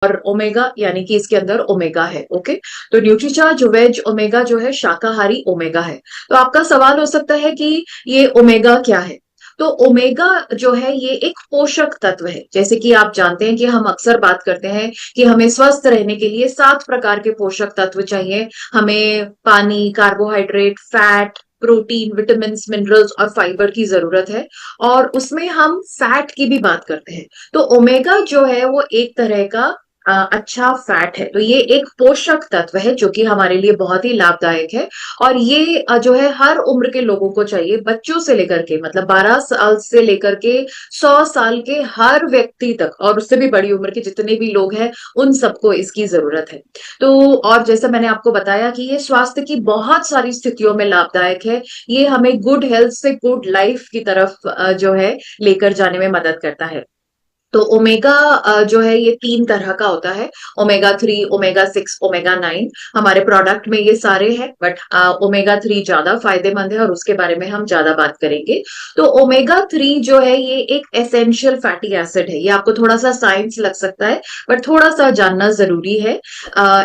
और ओमेगा यानी कि इसके अंदर ओमेगा है। ओके, तो न्यूट्रीचार्ज वेज ओमेगा जो है शाकाहारी ओमेगा है। तो आपका सवाल हो सकता है कि ये ओमेगा क्या है। तो ओमेगा जो है ये एक पोषक तत्व है। जैसे कि आप जानते हैं कि हम अक्सर बात करते हैं कि हमें स्वस्थ रहने के लिए 7 प्रकार के पोषक तत्व चाहिए। हमें पानी, carbohydrate, fat, protein, vitamin, minerals और फाइबर की जरूरत है। और उसमें हम फैट की भी बात करते हैं। तो ओमेगा जो है वो एक तरह का अच्छा फैट है। तो ये एक पोषक तत्व है जो कि हमारे लिए बहुत ही लाभदायक है। और ये जो है हर उम्र के लोगों को चाहिए, बच्चों से लेकर के मतलब 12 साल से लेकर के 100 साल के हर व्यक्ति तक, और उससे भी बड़ी उम्र के जितने भी लोग हैं उन सबको इसकी जरूरत है। तो और जैसा मैंने आपको बताया कि ये स्वास्थ्य की बहुत सारी स्थितियों में लाभदायक है। ये हमें गुड हेल्थ से गुड लाइफ की तरफ जो है लेकर जाने में मदद करता है। तो ओमेगा जो है ये 3 तरह का होता है। Omega 3, omega 6, omega 9। हमारे प्रोडक्ट में ये सारे हैं, बट ओमेगा 3 ज्यादा फायदेमंद है और उसके बारे में हम ज्यादा बात करेंगे। तो ओमेगा 3 जो है ये एक एसेंशियल फैटी एसिड है। ये आपको थोड़ा सा साइंस लग सकता है, बट थोड़ा सा जानना जरूरी है।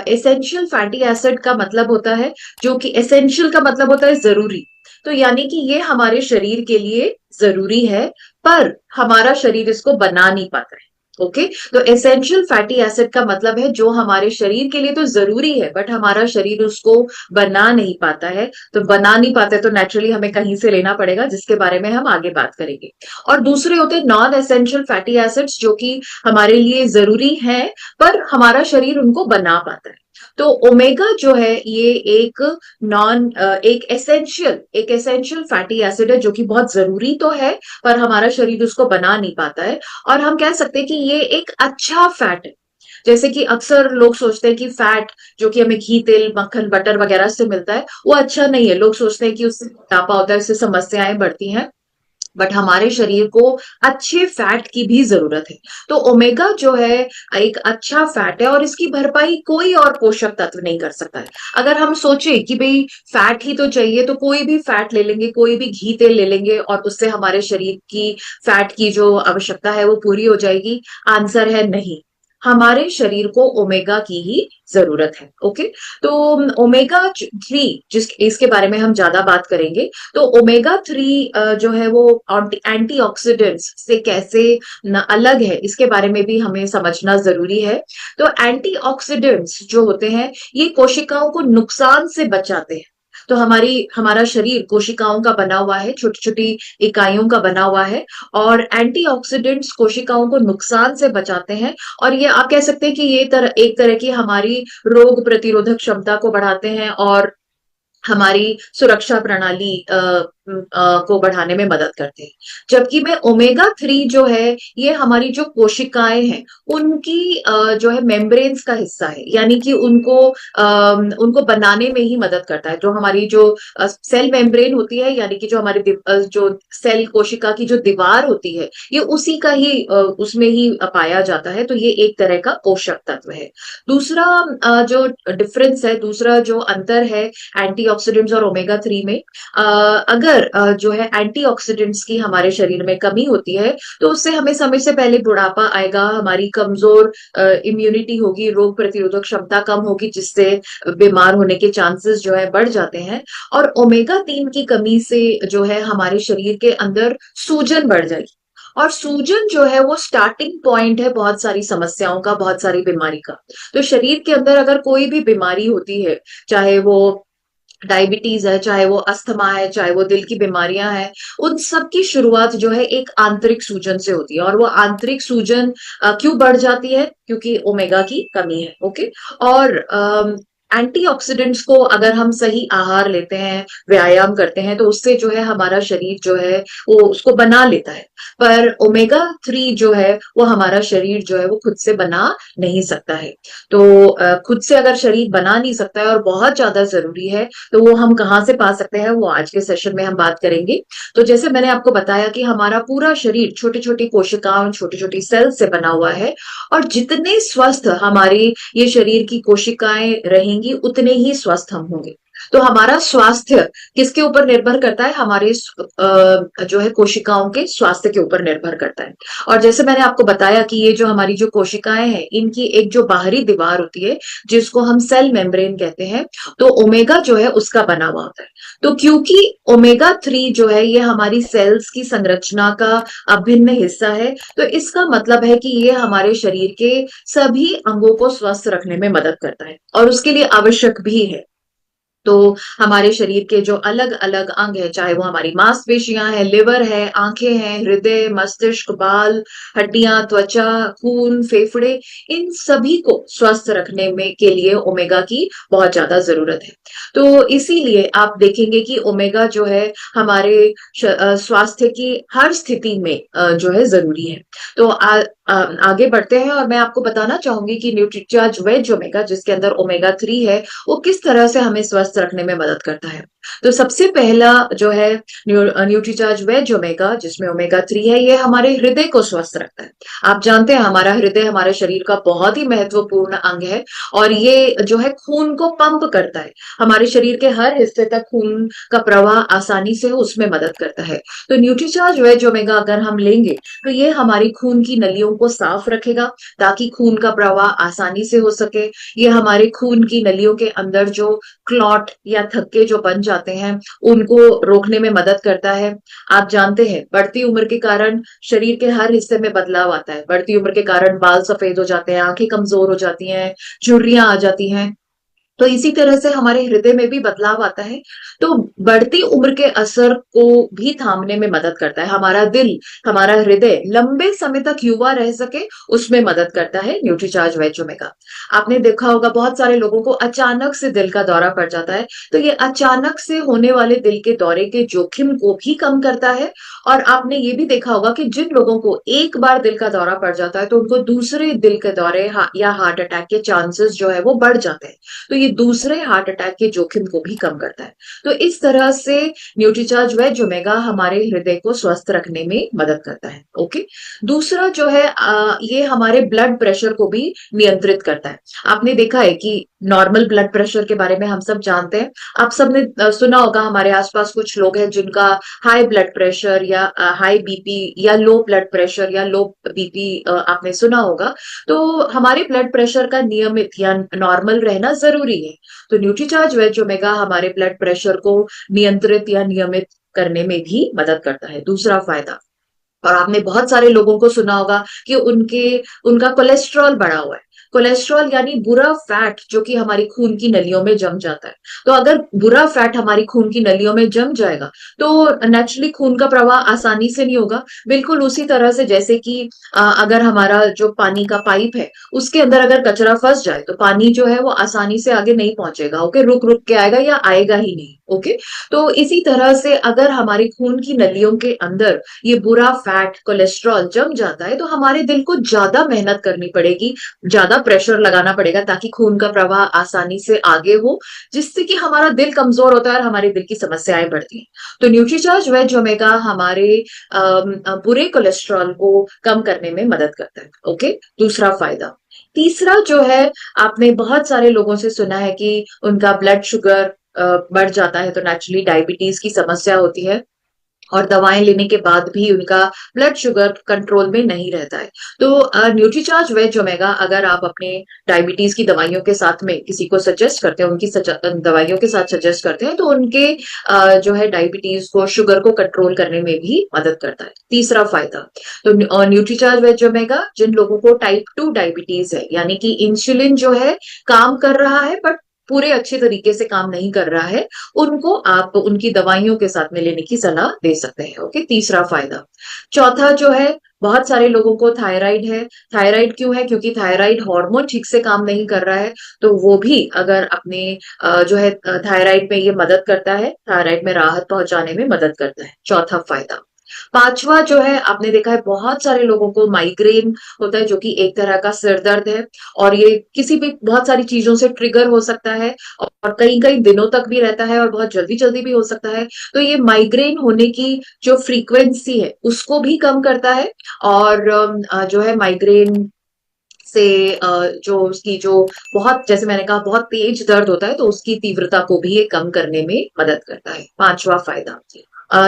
एसेंशियल फैटी एसिड का मतलब होता है, जो कि एसेंशियल का मतलब होता है जरूरी। तो यानी कि ये हमारे शरीर के लिए जरूरी है, पर हमारा शरीर इसको बना नहीं पाता है। ओके, तो एसेंशियल फैटी एसिड का मतलब है जो हमारे शरीर के लिए तो जरूरी है, बट हमारा शरीर उसको बना नहीं पाता है। तो बना नहीं पाता है तो नेचुरली हमें कहीं से लेना पड़ेगा, जिसके बारे में हम आगे बात करेंगे। और दूसरे होते हैं नॉन एसेंशियल फैटी एसिड्स, जो कि हमारे लिए जरूरी हैं पर हमारा शरीर उनको बना पाता है। तो ओमेगा जो है ये एक नॉन एक एसेंशियल फैटी एसिड है, जो कि बहुत जरूरी तो है पर हमारा शरीर उसको बना नहीं पाता है। और हम कह सकते हैं कि ये एक अच्छा फैट है। जैसे कि अक्सर लोग सोचते हैं कि फैट जो कि हमें घी, तेल, मक्खन, बटर वगैरह से मिलता है वो अच्छा नहीं है। लोग सोचते हैं कि उससे मोटापा होता है, उससे समस्याएं बढ़ती हैं, बट हमारे शरीर को अच्छे फैट की भी जरूरत है। तो ओमेगा जो है एक अच्छा फैट है और इसकी भरपाई कोई और पोषक तत्व नहीं कर सकता है। अगर हम सोचे कि भाई फैट ही तो चाहिए तो कोई भी फैट ले लेंगे, कोई भी घी तेल ले लेंगे और उससे हमारे शरीर की फैट की जो आवश्यकता है वो पूरी हो जाएगी। आंसर है नहीं, हमारे शरीर को ओमेगा की ही जरूरत है। ओके, तो ओमेगा 3 जिस इसके बारे में हम ज्यादा बात करेंगे। तो ओमेगा 3 जो है वो एंटीऑक्सीडेंट्स से कैसे अलग है, इसके बारे में भी हमें समझना जरूरी है। तो एंटीऑक्सीडेंट्स जो होते हैं ये कोशिकाओं को नुकसान से बचाते हैं। तो हमारा शरीर कोशिकाओं का बना हुआ है, छोटी छोटी इकाइयों का बना हुआ है। और एंटीऑक्सीडेंट्स कोशिकाओं को नुकसान से बचाते हैं। और ये आप कह सकते हैं कि ये एक तरह की हमारी रोग प्रतिरोधक क्षमता को बढ़ाते हैं और हमारी सुरक्षा प्रणाली को बढ़ाने में मदद करते हैं। जबकि में ओमेगा 3 जो है ये हमारी जो कोशिकाएं हैं उनकी जो है मेम्ब्रेन्स का हिस्सा है, यानी कि उनको बनाने में ही मदद करता है। जो हमारी जो सेल मेम्ब्रेन होती है, यानी कि जो हमारी जो सेल कोशिका की जो दीवार होती है ये उसी का ही उसमें ही पाया जाता है। तो ये एक तरह का पोषक तत्व है। दूसरा जो डिफरेंस है, दूसरा जो अंतर है एंटीऑक्सीडेंट्स और ओमेगा 3 में, अगर जो है एंटीऑक्सीडेंट्स की हमारे शरीर में कमी होती है तो उससे हमें समय से पहले बुढ़ापा आएगा, हमारी कमजोर इम्यूनिटी होगी, रोग प्रतिरोधक क्षमता कम होगी, जिससे बीमार होने के चांसेस जो है बढ़ जाते हैं। और ओमेगा 3 की कमी से जो है हमारे शरीर के अंदर सूजन बढ़ जाएगी। और सूजन जो है वो स्टार्टिंग पॉइंट है बहुत सारी समस्याओं का, बहुत सारी बीमारी का। तो शरीर के अंदर अगर कोई भी बीमारी होती है, चाहे वो डायबिटीज है, चाहे वो अस्थमा है, चाहे वो दिल की बीमारियां हैं, उन सब की शुरुआत जो है एक आंतरिक सूजन से होती है। और वो आंतरिक सूजन क्यों बढ़ जाती है? क्योंकि ओमेगा की कमी है। ओके, और एंटीऑक्सीडेंट्स को अगर हम सही आहार लेते हैं, व्यायाम करते हैं, तो उससे जो है हमारा शरीर जो है वो उसको बना लेता है। पर ओमेगा 3 जो है वो हमारा शरीर जो है वो खुद से बना नहीं सकता है। तो खुद से अगर शरीर बना नहीं सकता है और बहुत ज्यादा जरूरी है, तो वो हम कहाँ से पा सकते हैं वो आज के सेशन में हम बात करेंगे। तो जैसे मैंने आपको बताया कि हमारा पूरा शरीर छोटी छोटी कोशिकाओं, छोटी छोटी सेल से बना हुआ है। और जितने स्वस्थ हमारे ये शरीर की कोशिकाएं रहेंगी उतने ही स्वस्थ हम होंगे। तो हमारा स्वास्थ्य किसके ऊपर निर्भर करता है? हमारे जो है कोशिकाओं के स्वास्थ्य के ऊपर निर्भर करता है। और जैसे मैंने आपको बताया कि ये जो हमारी जो कोशिकाएं हैं, इनकी एक जो बाहरी दीवार होती है जिसको हम सेल मेम्ब्रेन कहते हैं, तो ओमेगा जो है उसका बना हुआ होता है। तो क्योंकि ओमेगा 3 जो है ये हमारी सेल्स की संरचना का अभिन्न हिस्सा है, तो इसका मतलब है कि ये हमारे शरीर के सभी अंगों को स्वस्थ रखने में मदद करता है और उसके लिए आवश्यक भी है। तो हमारे शरीर के जो अलग अलग अंग है, चाहे वो हमारी मांसपेशियां हैं, लिवर है, आंखें हैं, हृदय, मस्तिष्क, बाल, हड्डियां, त्वचा, खून, फेफड़े, इन सभी को स्वस्थ रखने में के लिए ओमेगा की बहुत ज्यादा जरूरत है। तो इसीलिए आप देखेंगे कि ओमेगा जो है हमारे स्वास्थ्य की हर स्थिति में जो है जरूरी है। तो आगे बढ़ते हैं और मैं आपको बताना चाहूंगी कि न्यूट्रीचार्ज वेज ओमेगा, जिसके अंदर ओमेगा 3 है, वो किस तरह से हमें स्वस्थ रखने में मदद करता है। तो सबसे पहला जो है न्यूट्रीचार्ज वेज ओमेगा, जिसमें ओमेगा 3 है, ये हमारे हृदय को स्वस्थ रखता है। आप जानते हैं हमारा हृदय हमारे शरीर का बहुत ही महत्वपूर्ण अंग है और ये जो है खून को पंप करता है। हमारे शरीर के हर हिस्से तक खून का प्रवाह आसानी से हो, उसमें मदद करता है। तो न्यूट्रीचार्ज वेज ओमेगा अगर हम लेंगे तो ये हमारी खून की नलियों को साफ रखेगा ताकि खून का प्रवाह आसानी से हो सके। ये हमारे खून की नलियों के अंदर जो क्लॉट या थक्के जो बन जाते हैं उनको रोकने में मदद करता है। आप जानते हैं बढ़ती उम्र के कारण शरीर के हर हिस्से में बदलाव आता है। बढ़ती उम्र के कारण बाल सफेद हो जाते हैं, आंखें कमजोर हो जाती हैं, झुर्रियां आ जाती हैं। तो इसी तरह से हमारे हृदय में भी बदलाव आता है। तो बढ़ती उम्र के असर को भी थामने में मदद करता है। हमारा दिल, हमारा हृदय लंबे समय तक युवा रह सके, उसमें मदद करता है न्यूट्रीचार्ज वेज ओमेगा। आपने देखा होगा बहुत सारे लोगों को अचानक से दिल का दौरा पड़ जाता है, तो ये अचानक से होने वाले दिल के दौरे के जोखिम को भी कम करता है। और आपने ये भी देखा होगा कि जिन लोगों को एक बार दिल का दौरा पड़ जाता है तो उनको दूसरे दिल के दौरे या हार्ट अटैक के चांसेस जो है वो बढ़ जाते हैं। तो ये दूसरे हार्ट अटैक के जोखिम को भी कम करता है। तो इस तरह से न्यूट्रीचार्ज वेज ओमेगा हमारे हृदय को स्वस्थ रखने में मदद करता है। ओके। दूसरा जो है ये हमारे ब्लड प्रेशर को भी नियंत्रित करता है। आपने देखा है कि नॉर्मल ब्लड प्रेशर के बारे में हम सब जानते हैं। आप सबने सुना होगा हमारे आसपास कुछ लोग हैं जिनका हाई ब्लड प्रेशर या हाई बीपी या लो ब्लड प्रेशर या लो बीपी आपने सुना होगा। तो हमारे ब्लड प्रेशर का नियमित या नॉर्मल रहना जरूरी है। तो न्यूट्रीचार्ज वेज ओमेगा हमारे ब्लड प्रेशर को नियंत्रित या नियमित करने में भी मदद करता है। दूसरा फायदा, और आपने बहुत सारे लोगों को सुना होगा कि उनका कोलेस्ट्रॉल बढ़ा हुआ है। कोलेस्ट्रॉल यानी बुरा फैट जो कि हमारी खून की नलियों में जम जाता है। तो अगर बुरा फैट हमारी खून की नलियों में जम जाएगा तो नेचुरली खून का प्रवाह आसानी से नहीं होगा। बिल्कुल उसी तरह से जैसे कि अगर हमारा जो पानी का पाइप है उसके अंदर अगर कचरा फंस जाए तो पानी जो है वो आसानी से आगे नहीं पहुंचेगा। ओके, रुक रुक के आएगा या आएगा ही नहीं। ओके। तो इसी तरह से अगर हमारी खून की नलियों के अंदर ये बुरा फैट कोलेस्ट्रॉल जम जाता है तो हमारे दिल को ज्यादा मेहनत करनी पड़ेगी, ज्यादा प्रेशर लगाना पड़ेगा ताकि खून का प्रवाह आसानी से आगे हो, जिससे कि हमारा दिल कमजोर होता है और हमारे दिल की समस्याएं बढ़ती हैं। तो न्यूट्रीचार्ज वेज ओमेगा हमारे बुरे कोलेस्ट्रॉल को कम करने में मदद करता है। ओके, दूसरा फायदा। तीसरा जो है, आपने बहुत सारे लोगों से सुना है कि उनका ब्लड शुगर बढ़ जाता है तो नेचुरली डायबिटीज की समस्या होती है और दवाएं लेने के बाद भी उनका ब्लड शुगर कंट्रोल में नहीं रहता है। तो न्यूट्रीचार्ज वेज ओमेगा अगर आप अपने डायबिटीज की दवाइयों के साथ में किसी को सजेस्ट करते हैं, उनकी दवाइयों के साथ सजेस्ट करते हैं, तो उनके जो है डायबिटीज को, शुगर को कंट्रोल करने में भी मदद करता है। तीसरा फायदा, तो न्यूट्रीचार्ज वेज ओमेगा जिन लोगों को टाइप 2 डायबिटीज है, यानी कि इंसुलिन जो है काम कर रहा है बट पूरे अच्छे तरीके से काम नहीं कर रहा है, उनको आप उनकी दवाइयों के साथ में लेने की सलाह दे सकते हैं। ओके, तीसरा फायदा। चौथा जो है, बहुत सारे लोगों को थायराइड है। थायराइड क्यों है? क्योंकि थायराइड हार्मोन ठीक से काम नहीं कर रहा है, तो वो भी अगर अपने जो है थायराइड में ये मदद करता है, थायराइड में राहत पहुंचाने में मदद करता है। चौथा फायदा। पांचवा जो है, आपने देखा है बहुत सारे लोगों को माइग्रेन होता है जो कि एक तरह का सिर दर्द है और ये किसी भी बहुत सारी चीजों से ट्रिगर हो सकता है और कई कई दिनों तक भी रहता है और बहुत जल्दी जल्दी भी हो सकता है। तो ये माइग्रेन होने की जो फ्रीक्वेंसी है उसको भी कम करता है और जो है माइग्रेन से जो उसकी जो बहुत, जैसे मैंने कहा, बहुत तेज दर्द होता है तो उसकी तीव्रता को भी ये कम करने में मदद करता है। पांचवा फायदा।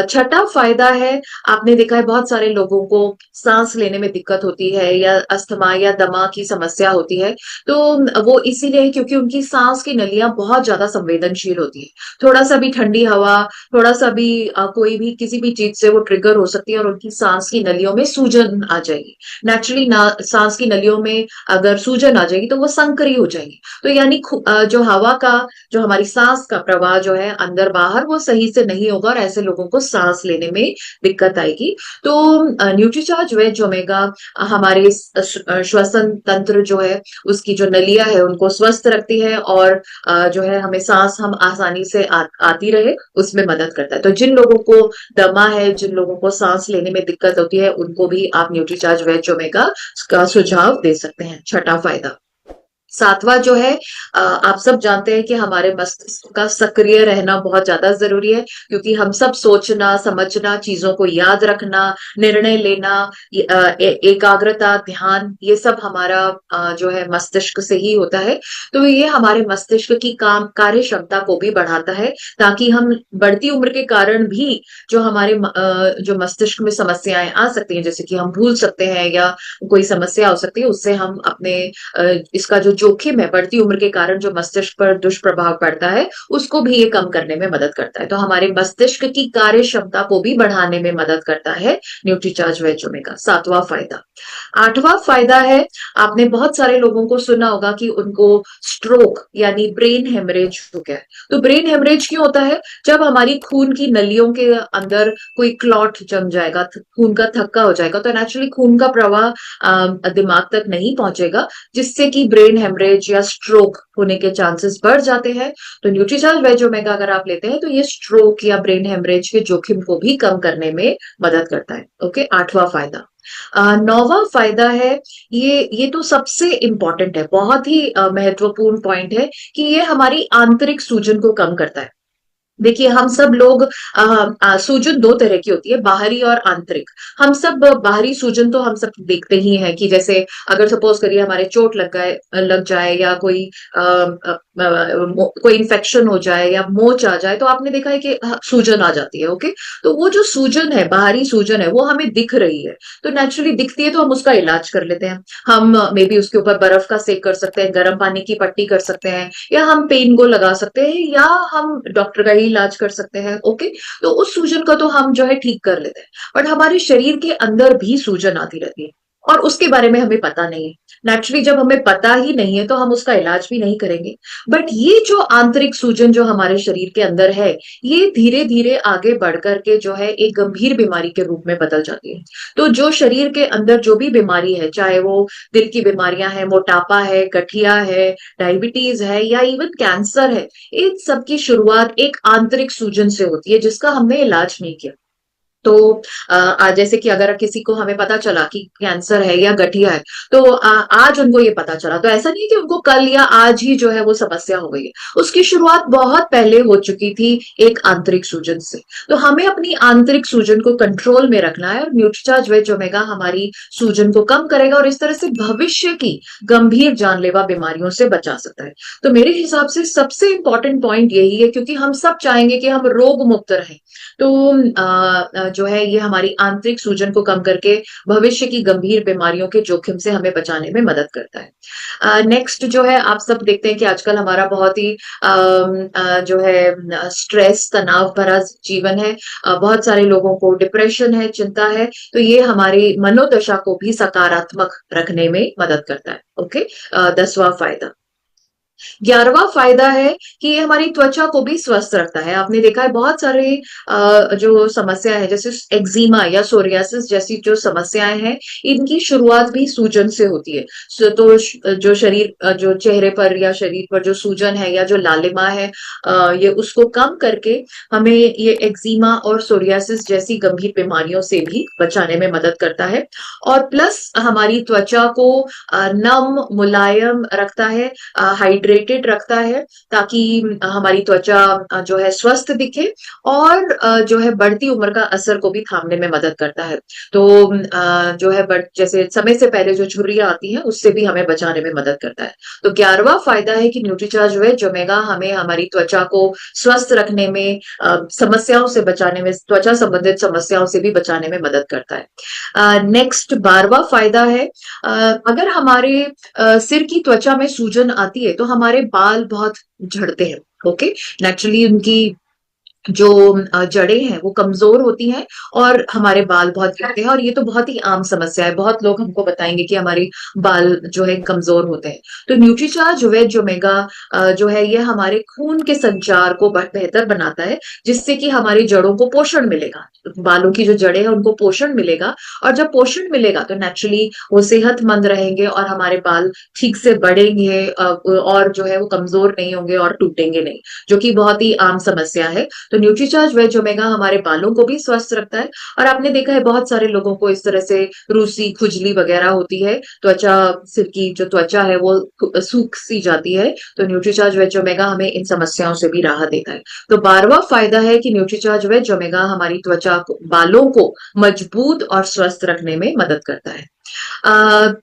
छठा फायदा है, आपने देखा है बहुत सारे लोगों को सांस लेने में दिक्कत होती है या अस्थमा या दमा की समस्या होती है। तो वो इसीलिए है क्योंकि उनकी सांस की नलियां बहुत ज्यादा संवेदनशील होती है। थोड़ा सा भी ठंडी हवा, थोड़ा सा भी कोई भी किसी भी चीज से वो ट्रिगर हो सकती है और उनकी सांस की नलियों में सूजन आ जाएगी। नेचुरली ना, सांस की नलियों में अगर सूजन आ जाएगी तो वो संकरी हो जाएगी। तो यानी जो हवा का, जो हमारी सांस का प्रवाह जो है अंदर बाहर, वो सही से नहीं होगा और ऐसे लोगों को सांस लेने में दिक्कत आएगी। तो न्यूट्रीचार्ज वेज ओमेगा हमारे श्वसन तंत्र जो है, उसकी जो नलियां है उनको स्वस्थ रखती है और जो है हमें सांस हम आसानी से आती रहे उसमें मदद करता है। तो जिन लोगों को दमा है, जिन लोगों को सांस लेने में दिक्कत होती है, उनको भी आप न्यूट्रीचार्ज वेज ओमेगा का सुझाव दे सकते हैं। छठा फायदा। सातवां जो है, आप सब जानते हैं कि हमारे मस्तिष्क का सक्रिय रहना बहुत ज्यादा जरूरी है, क्योंकि हम सब सोचना, समझना, चीजों को याद रखना, निर्णय लेना, एकाग्रता, ध्यान, ये सब हमारा जो है मस्तिष्क से ही होता है। तो ये हमारे मस्तिष्क की काम कार्य क्षमता को भी बढ़ाता है, ताकि हम बढ़ती उम्र के कारण भी जो हमारे जो मस्तिष्क में समस्याएं आ सकती हैं, जैसे कि हम भूल सकते हैं या कोई समस्या हो सकती है, उससे हम अपने इसका जो जोखिम है बढ़ती उम्र के कारण जो मस्तिष्क पर दुष्प्रभाव पड़ता है, उसको भी ये कम करने में मदद करता है। तो हमारे मस्तिष्क की कार्य क्षमता को भी बढ़ाने में मदद करता है न्यूट्रीचार्ज वेज ओमेगा। सातवां फायदा। आठवां फायदा है, आपने बहुत सारे लोगों को सुना होगा कि उनको स्ट्रोक यानी ब्रेन हेमरेज हो गया है। तो ब्रेन हेमरेज क्यों होता है? जब हमारी खून की नलियों के अंदर कोई क्लॉट जम जाएगा, खून का थक्का हो जाएगा, तो नेचुरली खून का प्रवाह दिमाग तक नहीं पहुंचेगा, जिससे कि ब्रेन हेमरेज या स्ट्रोक होने के चांसेस बढ़ जाते हैं। तो न्यूट्रीचार्ज वेज ओमेगा अगर आप लेते हैं तो ये स्ट्रोक या ब्रेन हेमरेज के जोखिम को भी कम करने में मदद करता है। ओके, आठवां फायदा। नौवां फायदा है, ये तो सबसे इंपॉर्टेंट है, बहुत ही महत्वपूर्ण पॉइंट है कि ये हमारी आंतरिक सूजन को कम करता है। देखिए, हम सब लोग सूजन दो तरह की होती है, बाहरी और आंतरिक। हम सब बाहरी सूजन तो हम सब देखते ही हैं कि जैसे अगर सपोज करिए हमारे चोट लग जाए या कोई इन्फेक्शन हो जाए या मोच आ जाए, तो आपने देखा है कि सूजन आ जाती है। ओके, तो वो जो सूजन है, बाहरी सूजन है, वो हमें दिख रही है। तो नेचुरली दिखती है तो हम उसका इलाज कर लेते हैं। हम मे बी उसके ऊपर बर्फ का सेक कर सकते हैं, गर्म पानी की पट्टी कर सकते हैं, या हम पेन को लगा सकते हैं, या हम डॉक्टर का ही इलाज कर सकते हैं। ओके, तो उस सूजन को तो हम जो है ठीक कर लेते हैं, बट हमारे शरीर के अंदर भी सूजन आती रहती है और उसके बारे में हमें पता नहीं है। नेचुरली जब हमें पता ही नहीं है तो हम उसका इलाज भी नहीं करेंगे। बट ये जो आंतरिक सूजन जो हमारे शरीर के अंदर है, ये धीरे धीरे आगे बढ़ करके जो है एक गंभीर बीमारी के रूप में बदल जाती है। तो जो शरीर के अंदर जो भी बीमारी है, चाहे वो दिल की बीमारियां हैं, मोटापा है, गठिया है, डायबिटीज है, या इवन कैंसर है, इन सब की शुरुआत एक आंतरिक सूजन से होती है जिसका हमने इलाज नहीं किया। तो जैसे कि अगर किसी को हमें पता चला कि कैंसर है या गठिया है, तो आज उनको ये पता चला, तो ऐसा नहीं कि उनको कल या आज ही जो है वो समस्या हो गई है। उसकी शुरुआत बहुत पहले हो चुकी थी एक आंतरिक सूजन से। तो हमें अपनी आंतरिक सूजन को कंट्रोल में रखना है और न्यूट्रीचार्ज वेज ओमेगा हमारी सूजन को कम करेगा और इस तरह से भविष्य की गंभीर जानलेवा बीमारियों से बचा सकता है। तो मेरे हिसाब से सबसे इंपॉर्टेंट पॉइंट यही है, क्योंकि हम सब चाहेंगे कि हम रोग मुक्त रहें। तो जो है ये हमारी आंतरिक सूजन को कम करके भविष्य की गंभीर बीमारियों के जोखिम से हमें बचाने में मदद करता है। नेक्स्ट जो है, आप सब देखते हैं कि आजकल हमारा बहुत ही जो है स्ट्रेस, तनाव भरा जीवन है। बहुत सारे लोगों को डिप्रेशन है, चिंता है, तो ये हमारी मनोदशा को भी सकारात्मक रखने में मदद करता है। ओके, 10वां फायदा। 11वां फायदा है कि ये हमारी त्वचा को भी स्वस्थ रखता है। आपने देखा है बहुत सारे जो समस्या है, जैसे एक्जिमा या सोरियासिस जैसी जो समस्याएं हैं, इनकी शुरुआत भी सूजन से होती है। तो जो शरीर, जो चेहरे पर या शरीर पर जो सूजन है या जो लालिमा है, ये उसको कम करके हमें ये एक्जिमा और सोरियासिस जैसी गंभीर बीमारियों से भी बचाने में मदद करता है। और प्लस हमारी त्वचा को नम, मुलायम रखता है, हाइड्रेट हाइड्रेटेड रखता है ताकि हमारी त्वचा जो है स्वस्थ दिखे, और जो है बढ़ती उम्र का असर को भी थामने में मदद करता है। तो जो है जैसे समय से पहले जो झुर्रियां आती हैं उससे भी हमें बचाने में मदद करता है। तो 11वां फायदा है कि न्यूट्रीचार्ज वेज ओमेगा हमें हमारी त्वचा को स्वस्थ रखने में, समस्याओं से बचाने में, त्वचा संबंधित समस्याओं से भी बचाने में मदद करता है। नेक्स्ट 12वां फायदा है, अगर हमारे सिर की त्वचा में सूजन आती है तो हमारे बाल बहुत झड़ते हैं। ओके, नेचुरली उनकी जो जड़ें हैं वो कमजोर होती हैं और हमारे बाल बहुत गिरते हैं, और ये तो बहुत ही आम समस्या है। बहुत लोग हमको बताएंगे कि हमारे बाल जो है कमजोर होते हैं। तो न्यूट्रीचार्ज वेज ओमेगा जो है ये हमारे खून के संचार को बेहतर बनाता है, जिससे कि हमारी जड़ों को पोषण मिलेगा, बालों की जो जड़ें हैं उनको पोषण मिलेगा। और जब पोषण मिलेगा तो नेचुरली वो सेहतमंद रहेंगे और हमारे बाल ठीक से बढ़ेंगे, और जो है वो कमजोर नहीं होंगे और टूटेंगे नहीं, जो कि बहुत ही आम समस्या है। तो न्यूट्रीचार्ज वेज ओमेगा हमारे बालों को भी स्वस्थ रखता है। और आपने देखा है बहुत सारे लोगों को इस तरह से रूसी, खुजली वगैरह होती है, त्वचा, सिर की जो त्वचा है वो सूख सी जाती है। तो न्यूट्रीचार्ज वेज ओमेगा हमें इन समस्याओं से भी राहत देता है। तो 12वां फायदा है कि न्यूट्रीचार्ज वेज ओमेगा हमारी त्वचा को, बालों को मजबूत और स्वस्थ रखने में मदद करता है।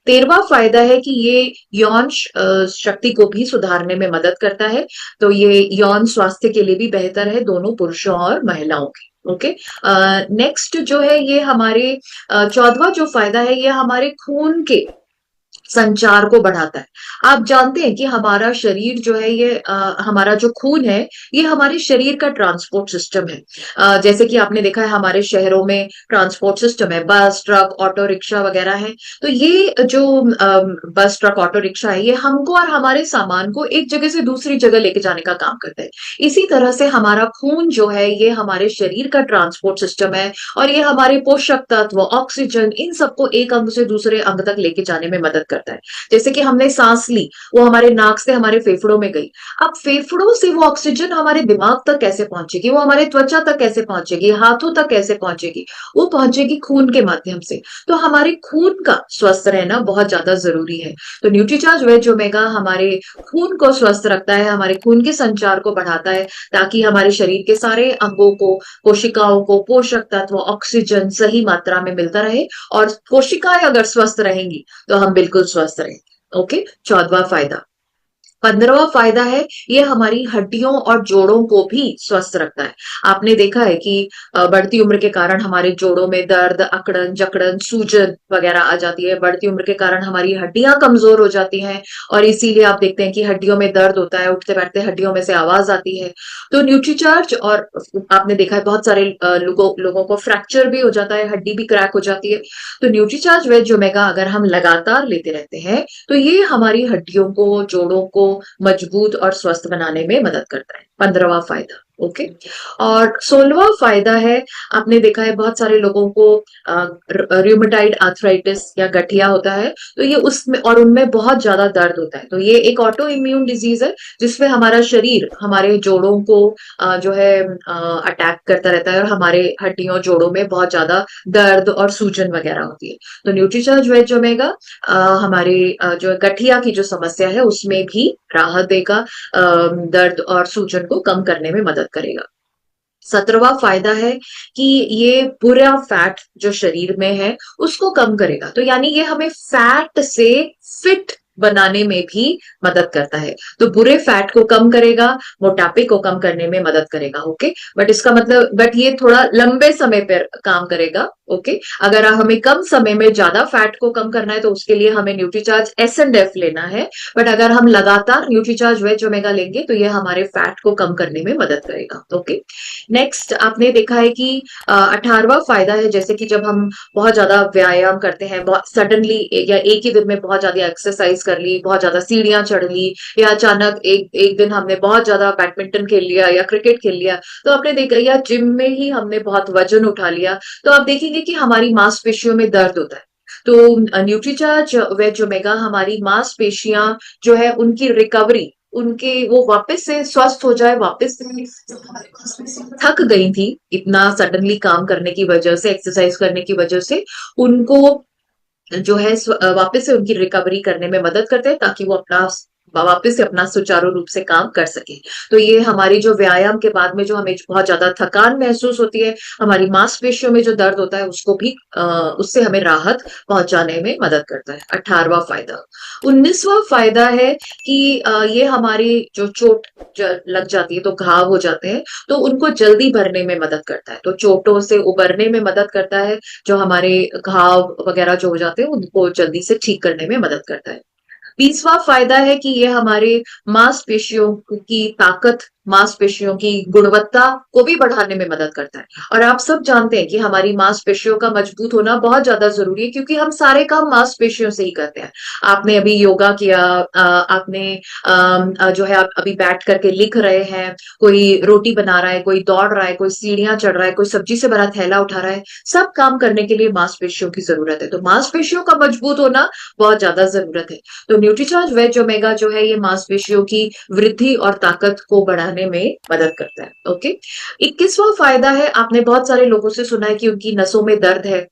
13वां फायदा है कि ये यौन शक्ति को भी सुधारने में मदद करता है। तो ये यौन स्वास्थ्य के लिए भी बेहतर है, दोनों पुरुषों और महिलाओं के। ओके, नेक्स्ट जो है ये हमारे 14वां जो फायदा है ये हमारे खून के संचार को बढ़ाता है। आप जानते हैं कि हमारा शरीर जो है ये हमारा जो खून है ये हमारे शरीर का ट्रांसपोर्ट सिस्टम है। जैसे कि आपने देखा है हमारे शहरों में ट्रांसपोर्ट सिस्टम है, बस, ट्रक, ऑटो रिक्शा वगैरह है। तो ये जो बस, ट्रक, ऑटो रिक्शा है ये हमको और हमारे सामान को एक जगह से दूसरी जगह लेके जाने का काम करता है। इसी तरह से हमारा खून जो है ये हमारे शरीर का ट्रांसपोर्ट सिस्टम है, और ये हमारे पोषक तत्व, ऑक्सीजन, इन सबको एक अंग से दूसरे अंग तक लेके जाने में मदद करता है। जैसे कि हमने सांस ली, वो हमारे नाक से हमारे फेफड़ों में गई। अब फेफड़ों से वो ऑक्सीजन हमारे दिमाग तक कैसे पहुंचेगी, वो हमारे त्वचा तक कैसे पहुंचेगी, हाथों तक कैसे पहुंचेगी, वो पहुंचेगी खून के माध्यम से। तो हमारे खून का स्वस्थ रहना बहुत ज्यादा जरूरी है। तो न्यूट्रीचार्ज वेज ओमेगा हमारे खून को स्वस्थ रखता है, हमारे खून के संचार को बढ़ाता है, ताकि हमारे शरीर के सारे अंगों को, कोशिकाओं को पोषक तत्व, ऑक्सीजन सही मात्रा में मिलता रहे। और कोशिकाएं अगर स्वस्थ रहेंगी तो हम बिल्कुल स्वस्थ रहेंगे। ओके, 14वां फायदा। 15वां फायदा है ये हमारी हड्डियों और जोड़ों को भी स्वस्थ रखता है। आपने देखा है कि बढ़ती उम्र के कारण हमारे जोड़ों में दर्द, अकड़न, जकड़न, सूजन वगैरह आ जाती है। बढ़ती उम्र के कारण हमारी हड्डियां कमजोर हो जाती हैं, और इसीलिए आप देखते हैं कि हड्डियों में दर्द होता है, उठते बैठते हड्डियों में से आवाज आती है। तो न्यूट्रीचार्ज, और आपने देखा है बहुत सारे लोगों को फ्रैक्चर भी हो जाता है, हड्डी भी क्रैक हो जाती है। तो न्यूट्रीचार्ज वेज ओमेगा अगर हम लगातार लेते रहते हैं तो ये हमारी हड्डियों को, जोड़ों को मजबूत और स्वस्थ बनाने में मदद करता है। 15वां फायदा। ओके, और 16वां फायदा है, आपने देखा है बहुत सारे लोगों को रूमेटाइड आर्थराइटिस या गठिया होता है, तो ये उसमें और उनमें बहुत ज्यादा दर्द होता है। तो ये एक ऑटो इम्यून डिजीज है जिसमें हमारा शरीर हमारे जोड़ों को जो है अटैक करता रहता है, और हमारे हड्डियों, जोड़ों में बहुत ज्यादा दर्द और सूजन वगैरह होती है। तो न्यूट्रीचार्ज वेज ओमेगा हमारे जो गठिया की जो समस्या है उसमें भी राहत देगा, दर्द और सूजन को कम करने में मदद करेगा। 17वां फायदा है कि ये बुरा फैट जो शरीर में है उसको कम करेगा। तो यानी ये हमें फैट से फिट बनाने में भी मदद करता है। तो बुरे फैट को कम करेगा, मोटापे को कम करने में मदद करेगा। ओके, बट ये थोड़ा लंबे समय पर काम करेगा। ओके, अगर हमें कम समय में ज्यादा फैट को कम करना है तो उसके लिए हमें न्यूट्रीचार्ज S&F लेना है। बट अगर हम लगातार न्यूट्रीचार्ज वेज ओमेगा लेंगे तो ये हमारे फैट को कम करने में मदद करेगा। ओके, नेक्स्ट आपने देखा है कि 18वां फायदा है, जैसे कि जब हम बहुत ज्यादा व्यायाम करते हैं, बहुत सडनली या एक ही दिन में बहुत ज्यादा एक्सरसाइज कर ली, बहुत ज्यादा सीढ़ियां चढ़ ली, या अचानक एक दिन हमने बहुत ज्यादा बैडमिंटन खेल लिया या क्रिकेट खेल लिया, तो आपने देखा, या जिम में ही हमने बहुत वजन उठा लिया, तो आप देखेंगे कि हमारी मांसपेशियों में दर्द होता है। तो न्यूट्रीचार्ज वेज ओमेगा हमारी मांसपेशियां जो है उनकी रिकवरी, उनके वो वापस से स्वस्थ हो जाए, वापस से जो हमारे मांसपेशियां थक गई थी इतना सडनली काम करने की वजह से, एक्सरसाइज करने की वजह से, उनको जो है वापस से उनकी रिकवरी करने में मदद करते हैं, ताकि वो अपना वापस से अपना सुचारू रूप से काम कर सके। तो ये हमारी जो व्यायाम के बाद में जो हमें बहुत ज्यादा थकान महसूस होती है, हमारी मांसपेशियों में जो दर्द होता है, उसको भी उससे हमें राहत पहुंचाने में मदद करता है। 18वां फायदा। 19वां फायदा है कि ये हमारी जो चोट लग जाती है, तो घाव हो जाते हैं, तो उनको जल्दी भरने में मदद करता है। तो चोटों से उबरने में मदद करता है। जो हमारे घाव वगैरह जो हो जाते हैं, उनको जल्दी से ठीक करने में मदद करता है। 20वां फायदा है कि ये हमारे मांसपेशियों की ताकत, मांसपेशियों की गुणवत्ता को भी बढ़ाने में मदद करता है। और आप सब जानते हैं कि हमारी मांसपेशियों का मजबूत होना बहुत ज्यादा जरूरी है, क्योंकि हम सारे काम मांसपेशियों से ही करते हैं। आपने अभी योगा किया, आपने जो है आप अभी बैठ करके लिख रहे हैं, कोई रोटी बना रहा है, कोई दौड़ रहा है, कोई सीढ़ियां चढ़ रहा है, कोई सब्जी से भरा थैला उठा रहा है। सब काम करने के लिए मांसपेशियों की जरूरत है। तो मांसपेशियों का मजबूत होना बहुत ज्यादा जरूरत है। तो न्यूट्रीचार्ज वेज ओमेगा जो है, ये मांसपेशियों की वृद्धि और ताकत को बढ़ाने में मदद करता है। ओके। 21वां फायदा है, आपने बहुत सारे लोगों से सुना है कि उनकी नसों में दर्द है,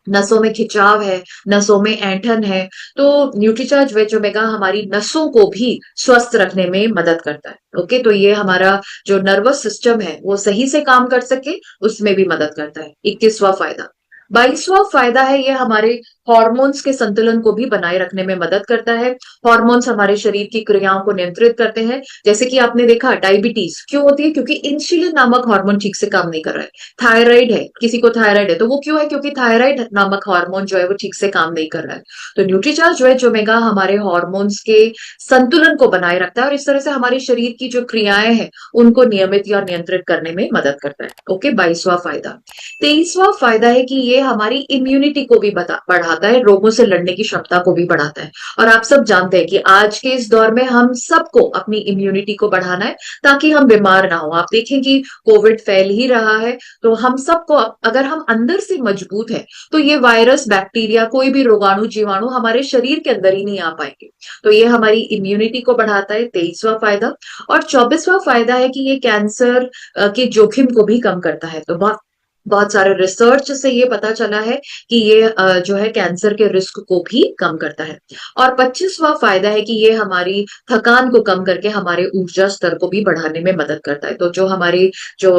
नसों में खिंचाव है, नसों में ऐंठन है। तो न्यूट्रीचार्ज वेज ओमेगा हमारी नसों को भी स्वस्थ रखने में मदद करता है। ओके। तो ये हमारा जो नर्वस सिस्टम है, वो सही से काम कर सके, उसमें भी मदद करता है। 21वां फायदा। 22वां फायदा है, ये हमारे हॉर्मोन्स के संतुलन को भी बनाए रखने में मदद करता है। हॉर्मोन्स हमारे शरीर की क्रियाओं को नियंत्रित करते हैं। जैसे कि आपने देखा, डायबिटीज क्यों होती है? क्योंकि इंसुलिन नामक हार्मोन ठीक से काम नहीं कर रहा है। थायराइड है, किसी को थायराइड है, तो वो क्यों है? क्योंकि थायराइड नामक हार्मोन जो है वो ठीक से काम नहीं कर रहा है। तो न्यूट्रीचार्ज वेज ओमेगा हमारे हॉर्मोन्स के संतुलन को बनाए रखता है, और इस तरह से हमारे शरीर की जो क्रियाएं हैं, उनको नियमित या नियंत्रित करने में मदद करता है। ओके। 22वां फायदा। 23वां फायदा है कि ये हमारी इम्यूनिटी को भी बढ़ाता है, रोगों से लड़ने की क्षमता को भी बढ़ाता है। और आप सब जानते हैं कि आज के इस दौर में हम सबको अपनी इम्यूनिटी को बढ़ाना है, ताकि हम बीमार ना हो। आप देखें कि कोविड फैल ही रहा है, तो हम सबको, अगर हम अंदर से मजबूत है, तो ये वायरस, बैक्टीरिया, कोई भी रोगाणु, जीवाणु हमारे शरीर के अंदर ही नहीं आ पाएंगे। तो ये हमारी इम्यूनिटी को बढ़ाता है। 23वां फायदा। और 24वां फायदा है कि ये कैंसर के जोखिम को भी कम करता है। तो बहुत बहुत सारे रिसर्च से ये पता चला है कि ये जो है कैंसर के रिस्क को भी कम करता है। और 25वां फायदा है कि ये हमारी थकान को कम करके हमारे ऊर्जा स्तर को भी बढ़ाने में मदद करता है। तो जो हमारी जो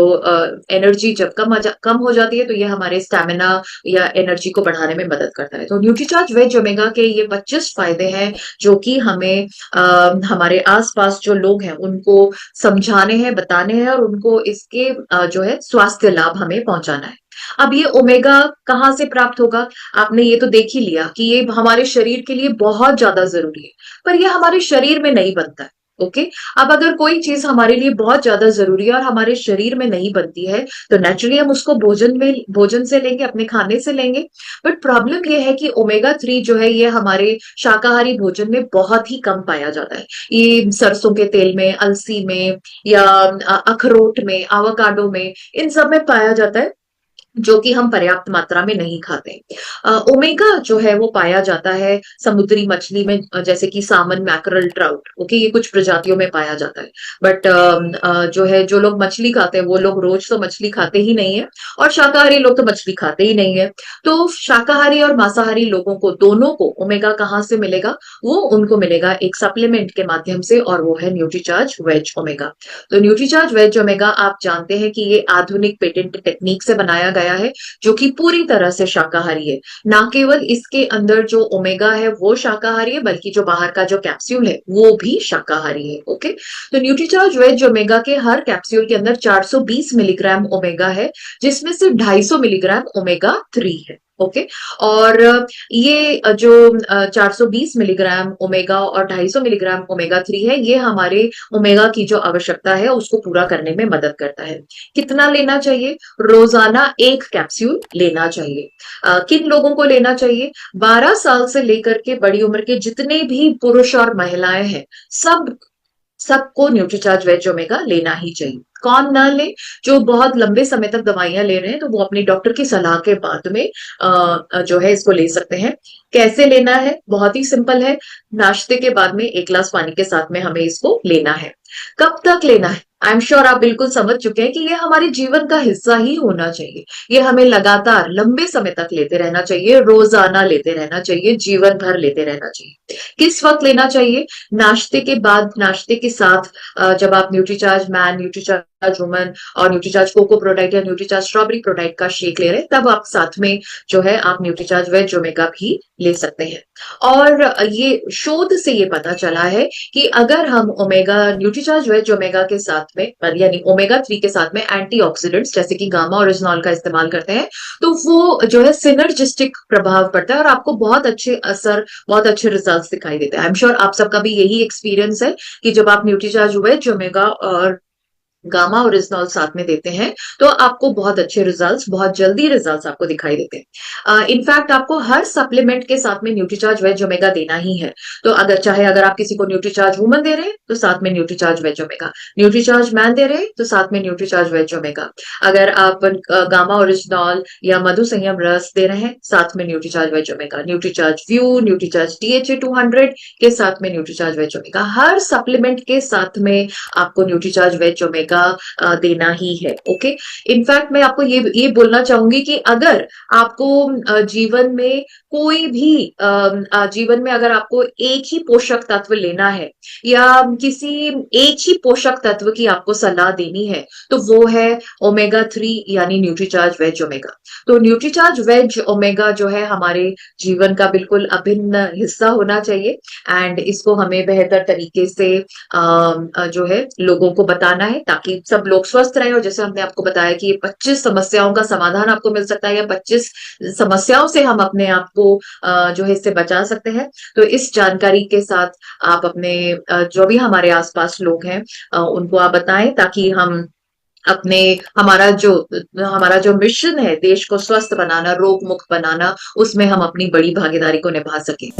एनर्जी जब कम हो जाती है, तो ये हमारे स्टैमिना या एनर्जी को बढ़ाने में मदद करता है। तो न्यूट्रीचार्ज वेज ओमेगा के ये 25 फायदे हैं, जो कि हमें हमारे आसपास जो लोग हैं उनको समझाने हैं, बताने हैं, और उनको इसके जो है स्वास्थ्य लाभ हमें पहुंचाना है। अब ये ओमेगा कहाँ से प्राप्त होगा? आपने ये तो देख ही लिया कि ये हमारे शरीर के लिए बहुत ज्यादा जरूरी है, पर ये हमारे शरीर में नहीं बनता है। ओके। अब अगर कोई चीज हमारे लिए बहुत ज्यादा जरूरी है और हमारे शरीर में नहीं बनती है, तो नेचुरली हम उसको भोजन से लेंगे, अपने खाने से लेंगे। बट प्रॉब्लम ये है कि ओमेगा 3 जो है, ये हमारे शाकाहारी भोजन में बहुत ही कम पाया जाता है। ये सरसों के तेल में, अलसी में, या अखरोट में, आवाकाडो में, इन सब में पाया जाता है, जो कि हम पर्याप्त मात्रा में नहीं खाते। ओमेगा जो है वो पाया जाता है समुद्री मछली में, जैसे कि सामन, मैकरल, ट्राउट। ओके। ये कुछ प्रजातियों में पाया जाता है। बट जो है, जो लोग मछली खाते हैं, वो लोग रोज तो मछली खाते ही नहीं है, और शाकाहारी लोग तो मछली खाते ही नहीं है। तो शाकाहारी और मांसाहारी लोगों को, दोनों को ओमेगा कहाँ से मिलेगा? वो उनको मिलेगा एक सप्लीमेंट के माध्यम से, और वो है न्यूट्रीचार्ज वेज ओमेगा। तो न्यूट्रीचार्ज वेज ओमेगा, आप जानते हैं कि ये आधुनिक पेटेंट टेक्निक से बनाया गया है, जो कि पूरी तरह से शाकाहारी है। ना केवल इसके अंदर जो ओमेगा है वो शाकाहारी है, बल्कि जो बाहर का जो कैप्सूल है वो भी शाकाहारी है। ओके। तो न्यूट्रीचार्ज वेज ओमेगा के हर कैप्सूल के अंदर 420 मिलीग्राम ओमेगा है, जिसमें से 250 मिलीग्राम ओमेगा 3 है। ओके। और ये जो 420 मिलीग्राम ओमेगा और 250 मिलीग्राम ओमेगा 3 है, ये हमारे ओमेगा की जो आवश्यकता है उसको पूरा करने में मदद करता है। कितना लेना चाहिए? रोजाना 1 कैप्सूल लेना चाहिए। किन लोगों को लेना चाहिए? 12 साल से लेकर के बड़ी उम्र के जितने भी पुरुष और महिलाएं हैं, सबको न्यूट्रीचार्ज वेज ओमेगा लेना ही चाहिए। कौन ना ले? जो बहुत लंबे समय तक दवाइयां ले रहे हैं, तो वो अपनी डॉक्टर की सलाह के बाद में जो है इसको ले सकते हैं। कैसे लेना है? बहुत ही सिंपल है। नाश्ते के बाद में 1 गिलास पानी के साथ में हमें इसको लेना है। कब तक लेना है? आई एम श्योर आप बिल्कुल समझ चुके हैं कि ये हमारे जीवन का हिस्सा ही होना चाहिए। ये हमें लगातार लंबे समय तक लेते रहना चाहिए, रोजाना लेते रहना चाहिए, जीवन भर लेते रहना चाहिए। किस वक्त लेना चाहिए? नाश्ते के बाद, नाश्ते के साथ, जब आप न्यूट्रीचार्ज मैन, न्यूट्रीचार्ज वुमन और न्यूट्रीचार्ज कोको प्रोडाइट या न्यूट्रीचार्ज स्ट्रॉबेरी प्रोडाइट का शेक ले रहे हैं, तब आप साथ में जो है आप न्यूट्रीचार्ज वेज ओमेगा भी ले सकते हैं। और ये शोध से ये पता चला है कि अगर हम ओमेगा, न्यूट्रीचार्ज वेज ओमेगा के साथ में, यानी ओमेगा 3 के साथ में एंटीऑक्सीडेंट्स जैसे कि गामा ओरिजिनॉल का इस्तेमाल करते हैं, तो वो जो है सिनर्जिस्टिक प्रभाव पड़ता है और आपको बहुत अच्छे असर, बहुत अच्छे रिजल्ट्स दिखाई देते हैं। आई एम श्योर आप सबका भी यही एक्सपीरियंस है कि जब आप न्यूट्रीचार्ज वेज ओमेगा और गामा ओरिजिनॉल साथ में देते हैं तो आपको बहुत अच्छे रिजल्ट्स, बहुत जल्दी रिजल्ट्स आपको दिखाई देते हैं। इनफैक्ट आपको हर सप्लीमेंट के साथ में न्यूट्रीचार्ज वेज ओमेगा देना ही है। तो अगर आप किसी को न्यूट्रीचार्ज वुमन दे रहे हैं तो साथ में Nutricharge veg omega, Nutricharge man दे रहे हैं तो साथ में न्यूट्रीचार्ज वेज ओमेगा, अगर आप गामा ओरिजिनॉल या मधु संयम रस दे रहे हैं साथ में न्यूट्रीचार्ज वेज ओमेगा, न्यूट्रीचार्ज व्यू, न्यूट्रीचार्ज DHA 200 के साथ में न्यूट्रीचार्ज वेज ओमेगा, हर सप्लीमेंट के साथ में आपको न्यूट्रीचार्ज वेज ओमेगा देना ही है। ओके, इनफैक्ट मैं आपको ये बोलना चाहूंगी कि अगर आपको जीवन में कोई भी जीवन में अगर आपको एक ही पोषक तत्व लेना है या किसी एक ही पोषक तत्व की आपको सलाह देनी है तो वो है ओमेगा 3 यानी न्यूट्रीचार्ज वेज ओमेगा। तो न्यूट्रीचार्ज वेज ओमेगा जो है हमारे जीवन का बिल्कुल अभिन्न हिस्सा होना चाहिए एंड इसको हमें बेहतर तरीके से जो है लोगों को बताना है ताकि सब लोग स्वस्थ रहें। और जैसे हमने आपको बताया कि ये 25 समस्याओं का समाधान आपको मिल सकता है या 25 समस्याओं से हम अपने आप को जो है इससे बचा सकते हैं। तो इस जानकारी के साथ आप अपने जो भी हमारे आसपास लोग हैं उनको आप बताएं ताकि हम अपने हमारा जो मिशन है देश को स्वस्थ बनाना, रोग मुक्त बनाना, उसमें हम अपनी बड़ी भागीदारी को निभा सकें।